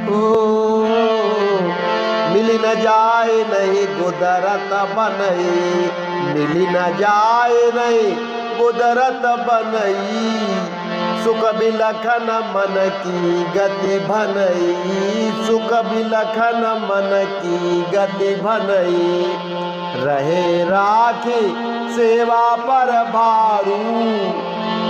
ओ मिली न जाए नहीं गुदरत बनई, मिली न जाए नहीं गुदरत बनई, सुख बिलखन मन की गति भनई, सुख बिलखन मन की गति भनई, रहे राखी सेवा पर भारू,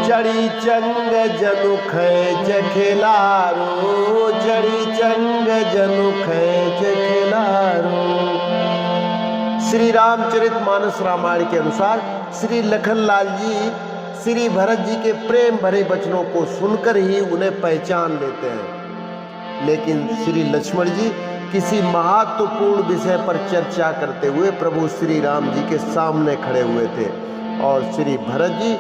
चढ़ी चंग जनु खैच खिलारो, चढ़ी चंग जनु खैच खिलारो। श्री रामचरितमानस रामायण के अनुसार श्री लखनलाल जी श्री भरत जी के प्रेम भरे वचनों को सुनकर ही उन्हें पहचान लेते हैं, लेकिन श्री लक्ष्मण जी किसी महत्वपूर्ण विषय पर चर्चा करते हुए प्रभु श्री राम जी के सामने खड़े हुए थे और श्री भरत जी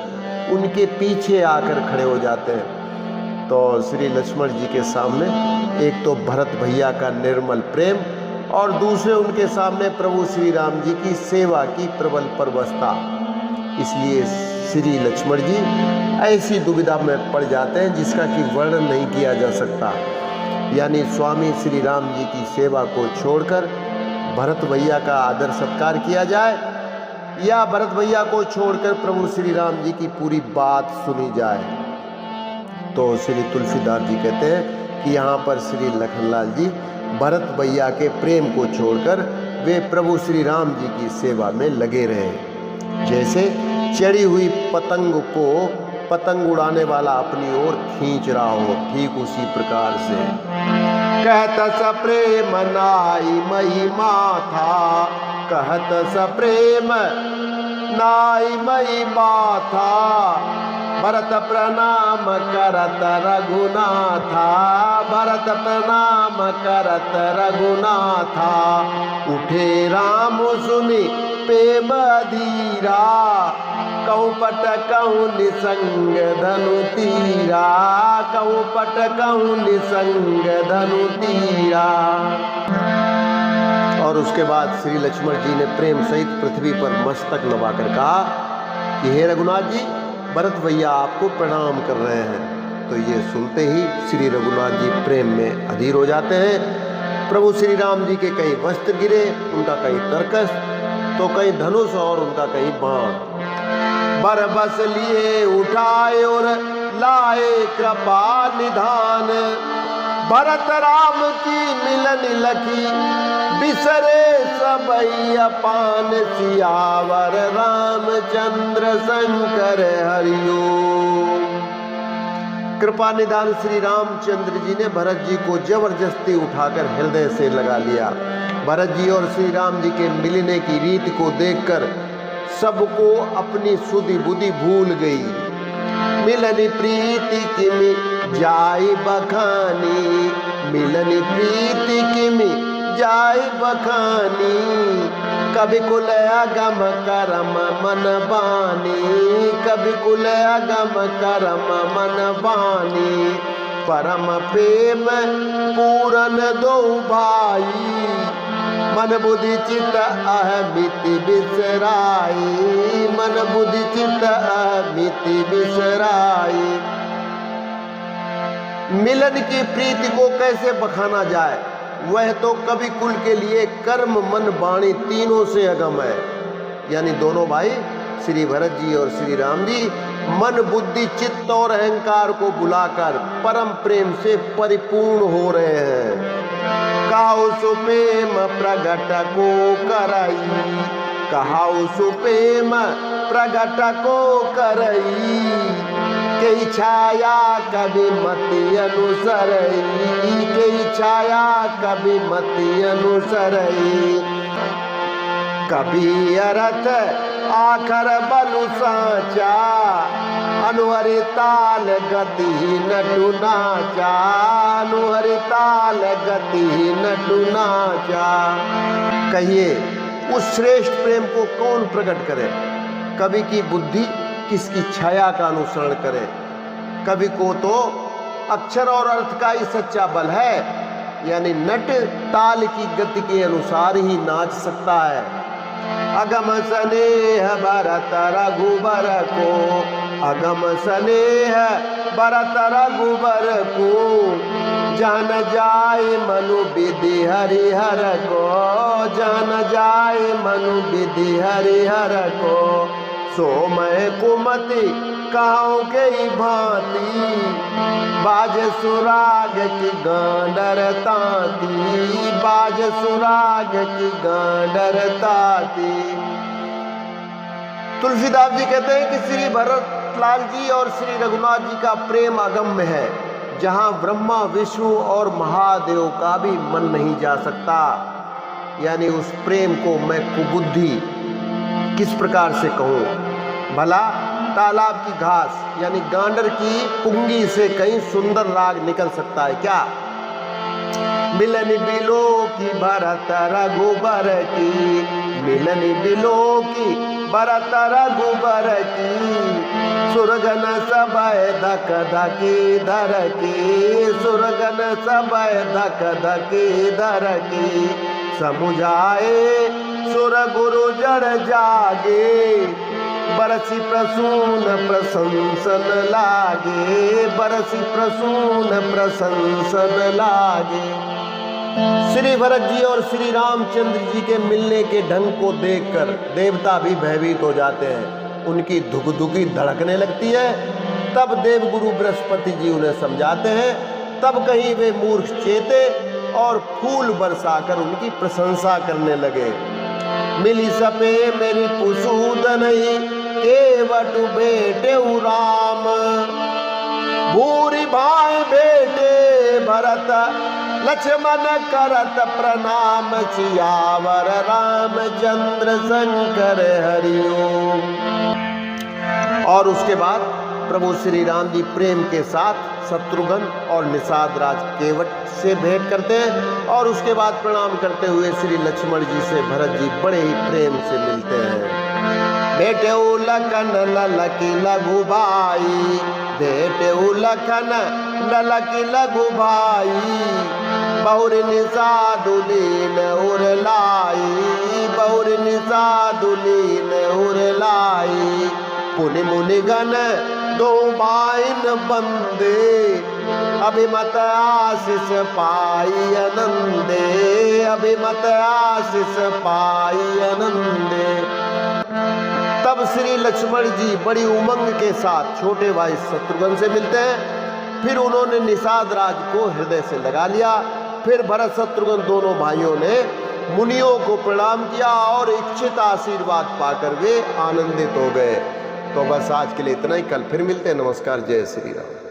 उनके पीछे आकर खड़े हो जाते हैं। तो श्री लक्ष्मण जी के सामने एक तो भरत भैया का निर्मल प्रेम और दूसरे उनके सामने प्रभु श्री राम जी की सेवा की प्रबल परवशता, इसलिए श्री लक्ष्मण जी ऐसी दुविधा में पड़ जाते हैं जिसका कि वर्णन नहीं किया जा सकता। यानी स्वामी श्री राम जी की सेवा को छोड़कर भरत भैया का आदर सत्कार किया जाए या भरत भैया को छोड़कर प्रभु श्री राम जी की पूरी बात सुनी जाए। तो श्री तुलसीदास जी कहते हैं कि यहाँ पर श्री लखनलाल जी भरत भैया के प्रेम को छोड़कर वे प्रभु श्री राम जी की सेवा में लगे रहे। जैसे चढ़ी हुई पतंग को पतंग उड़ाने वाला अपनी ओर खींच रहा हो, ठीक उसी प्रकार से कहत स प्रेम नाई मई माथा, कहत स प्रेम नाई मई माथा, भरत प्रणाम करत रघुनाथा, भरत प्रणाम करत रघुनाथा, उठे राम सुनि प्रेम धीरा, कहूँ पट कहूँ निसंग धनु तीरा, कहूँ पट कहूँ निसंग धनु तीरा। और उसके बाद श्री लक्ष्मण जी ने प्रेम सहित पृथ्वी पर मस्तक नवाकर कहा कि हे रघुनाथ जी, भरत भैया आपको प्रणाम कर रहे हैं। तो ये सुनते ही श्री रघुनाथ जी प्रेम में अधीर हो जाते हैं। प्रभु श्री राम जी के कई वस्त्र गिरे, उनका कहीं तरकस तो कहीं धनुष और उनका कहीं बाण, बरबस लिए उठाए और लाए कृपा निधान, भरत राम की मिलन लखी बिसरे सबई अपान, सियावर रामचंद्र शंकर हरिओम। कृपा निधान श्री रामचंद्र जी ने भरत जी को जबरदस्ती उठाकर हृदय से लगा लिया। भरत जी और श्री राम जी के मिलने की रीति को देखकर सबको अपनी सुधि बुद्धि भूल गई। मिलनी प्रीति किमि जाई बखानी, मिलनी प्रीति किमि जाई बखानी, कभी कुल अगम करम मन बानी, कभी कुल अगम करम मन बानी, परम प्रेम पूरन दो भाई, मन बुद्धि चित्त अहमिति बिसराई, मन बुद्धि चित्त अहमिति बिसराई। मिलन की प्रीति को कैसे बखाना जाए, वह तो कवि कुल के लिए कर्म मन वाणी तीनों से अगम है। यानी दोनों भाई श्री भरत जी और श्री राम जी मन बुद्धि चित्त और अहंकार को बुलाकर परम प्रेम से परिपूर्ण हो रहे हैं। कहाऊ सुप्रेम प्रगट को करई, कहाऊ सुप्रेम प्रगट को करई, कई छाया कभी मति अनुसरई, कई छाया कभी मति अनुसरई, कभी अर्थ आखर बलु साचा, अनुहरि ताल गति नटु नाचा, अनुहरि ताल गति नटु नाचा। कहिए उस श्रेष्ठ प्रेम को कौन प्रकट करे? कवि की बुद्धि किसकी छाया का अनुसरण करे? कवि को तो अक्षर और अर्थ का ही सच्चा बल है, यानी नट ताल की गति के अनुसार ही नाच सकता है। अगम स्नेह भरत रघुबर को, अगम स्नेह भरत रघुबर को, जान जाए मनु विधि हरिहर को, जान जाए मनु विधि हरिहर को, सोमय कुमति काऊ के भांति, बाज सुराग की गांडर ताती, बाज सुराग की गांडर ताती। तुलसीदास जी कहते हैं कि श्री भरतलाल जी और श्री रघुनाथ जी का प्रेम अगम्य है, जहां ब्रह्मा विष्णु और महादेव का भी मन नहीं जा सकता। यानी उस प्रेम को मैं कुबुद्धि किस प्रकार से कहूं। भला तालाब की घास यानी गांडर की पुंगी से कहीं सुंदर राग निकल सकता है क्या? मिलन बिलो की भरत रघुबर की, मिलन बिलो की भरत रघुबर की, सुरगन सबय धक धकी धर की, सुरगन सबय धक धकी धर की, समुझाए सुर गुरु जड़ जागे, बरसी प्रसून प्रशंसन लागे, बरसी प्रसून प्रशंसन लागे। श्री भरत जी और श्री रामचंद्र जी के मिलने के ढंग को देखकर देवता भी भयभीत हो जाते हैं, उनकी धुकधुकी धड़कने लगती है। तब देवगुरु बृहस्पति जी उन्हें समझाते हैं, तब कहीं वे मूर्ख चेते और फूल बरसाकर उनकी प्रशंसा करने लगे। मिली सपे मेरी पुसूद नहीं, केवट बेटे राम, भूरी भाई बेटे भरत, लक्ष्मण करत प्रणाम, सियावर रामचंद्र शंकर हरिओम। और उसके बाद प्रभु श्री राम जी प्रेम के साथ शत्रुघ्न और निषाद राज केवट से भेंट करते हैं और उसके बाद प्रणाम करते हुए श्री लक्ष्मण जी से भरत जी बड़े ही प्रेम से मिलते हैं। बेटे लखन ललकी लघु भाई, बेटे लखन ललकी लघु भाई, बहुर निषादुलीन उरलाई, बहुर निषादुलीन उरलाई, पुनि मुनिगण दो बाइन बंदे, अभिमत आशीष पाई आनंदे, अभिमत आशीष पाई आनंदे। तब श्री लक्ष्मण जी बड़ी उमंग के साथ छोटे भाई शत्रुघ्न से मिलते हैं। फिर उन्होंने निषाद राज को हृदय से लगा लिया। फिर भरत शत्रुघ्न दोनों भाइयों ने मुनियों को प्रणाम किया और इच्छित आशीर्वाद पाकर वे आनंदित हो गए। तो बस आज के लिए इतना ही, कल फिर मिलते हैं। नमस्कार, जय श्री राम।